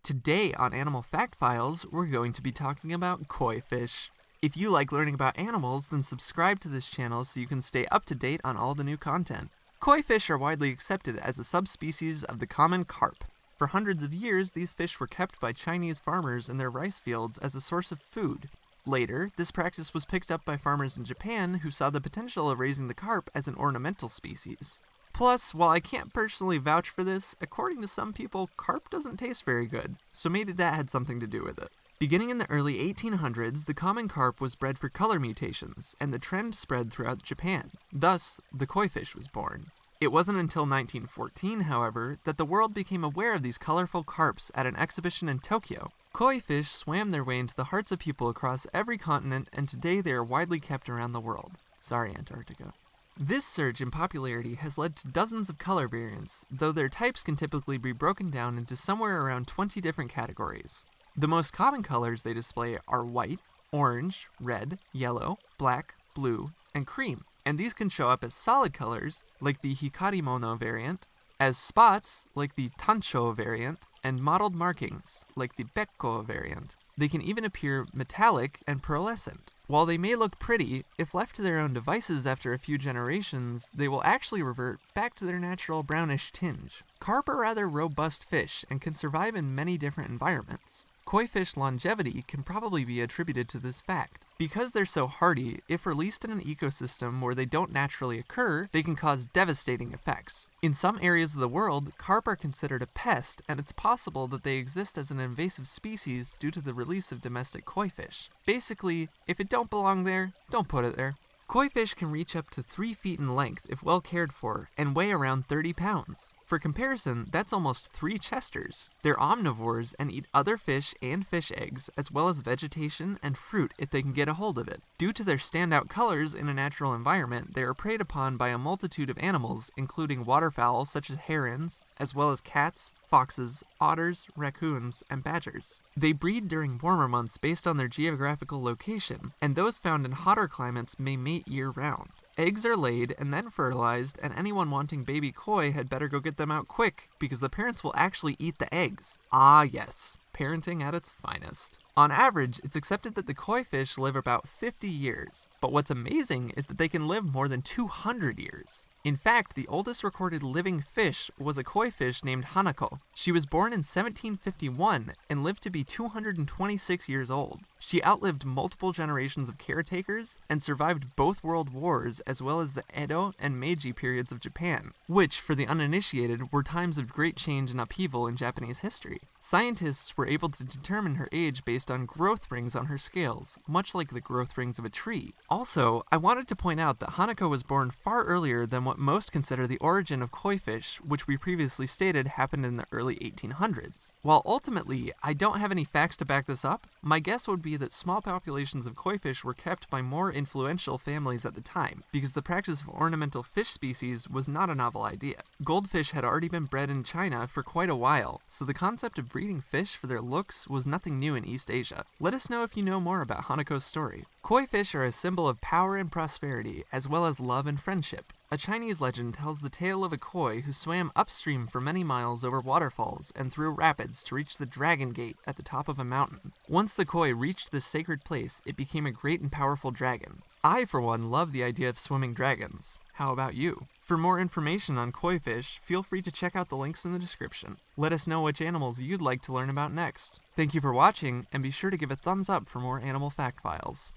Today on Animal Fact Files, we're going to be talking about koi fish. If you like learning about animals, then subscribe to this channel so you can stay up to date on all the new content. Koi fish are widely accepted as a subspecies of the common carp. For hundreds of years, these fish were kept by Chinese farmers in their rice fields as a source of food. Later, this practice was picked up by farmers in Japan who saw the potential of raising the carp as an ornamental species. Plus, while I can't personally vouch for this, according to some people, carp doesn't taste very good, so maybe that had something to do with it. Beginning in the early 1800s, the common carp was bred for color mutations, and the trend spread throughout Japan. Thus, the koi fish was born. It wasn't until 1914, however, that the world became aware of these colorful carps at an exhibition in Tokyo. Koi fish swam their way into the hearts of people across every continent, and today they are widely kept around the world. Sorry, Antarctica. This surge in popularity has led to dozens of color variants, though their types can typically be broken down into somewhere around 20 different categories. The most common colors they display are white, orange, red, yellow, black, blue, and cream, and these can show up as solid colors, like the Hikarimono variant, as spots, like the Tancho variant, and mottled markings, like the Bekko variant. They can even appear metallic and pearlescent. While they may look pretty, if left to their own devices after a few generations, they will actually revert back to their natural brownish tinge. Carp are rather robust fish and can survive in many different environments. Koi fish longevity can probably be attributed to this fact. Because they're so hardy, if released in an ecosystem where they don't naturally occur, they can cause devastating effects. In some areas of the world, carp are considered a pest, and it's possible that they exist as an invasive species due to the release of domestic koi fish. Basically, if it don't belong there, don't put it there. Koi fish can reach up to 3 feet in length if well cared for, and weigh around 30 pounds. For comparison, that's almost 3 Chesters. They're omnivores and eat other fish and fish eggs, as well as vegetation and fruit if they can get a hold of it. Due to their standout colors in a natural environment, they are preyed upon by a multitude of animals, including waterfowl such as herons, as well as cats, foxes, otters, raccoons, and badgers. They breed during warmer months based on their geographical location, and those found in hotter climates may mate year-round. Eggs are laid and then fertilized, and anyone wanting baby koi had better go get them out quick, because the parents will actually eat the eggs. Ah yes, parenting at its finest. On average, it's accepted that the koi fish live about 50 years, but what's amazing is that they can live more than 200 years. In fact, the oldest recorded living fish was a koi fish named Hanako. She was born in 1751 and lived to be 226 years old. She outlived multiple generations of caretakers and survived both world wars as well as the Edo and Meiji periods of Japan, which, for the uninitiated, were times of great change and upheaval in Japanese history. Scientists were able to determine her age based on growth rings on her scales, much like the growth rings of a tree. Also, I wanted to point out that Hanako was born far earlier than what most consider the origin of koi fish, which we previously stated happened in the early 1800s. While ultimately, I don't have any facts to back this up, my guess would be that small populations of koi fish were kept by more influential families at the time, because the practice of ornamental fish species was not a novel idea. Goldfish had already been bred in China for quite a while, so the concept of breeding fish for their looks was nothing new in East Asia. Let us know if you know more about Hanako's story. Koi fish are a symbol of power and prosperity, as well as love and friendship. A Chinese legend tells the tale of a koi who swam upstream for many miles over waterfalls and through rapids to reach the Dragon Gate at the top of a mountain. Once the koi reached this sacred place, it became a great and powerful dragon. I, for one, love the idea of swimming dragons. How about you? For more information on koi fish, feel free to check out the links in the description. Let us know which animals you'd like to learn about next. Thank you for watching, and be sure to give a thumbs up for more Animal Fact Files.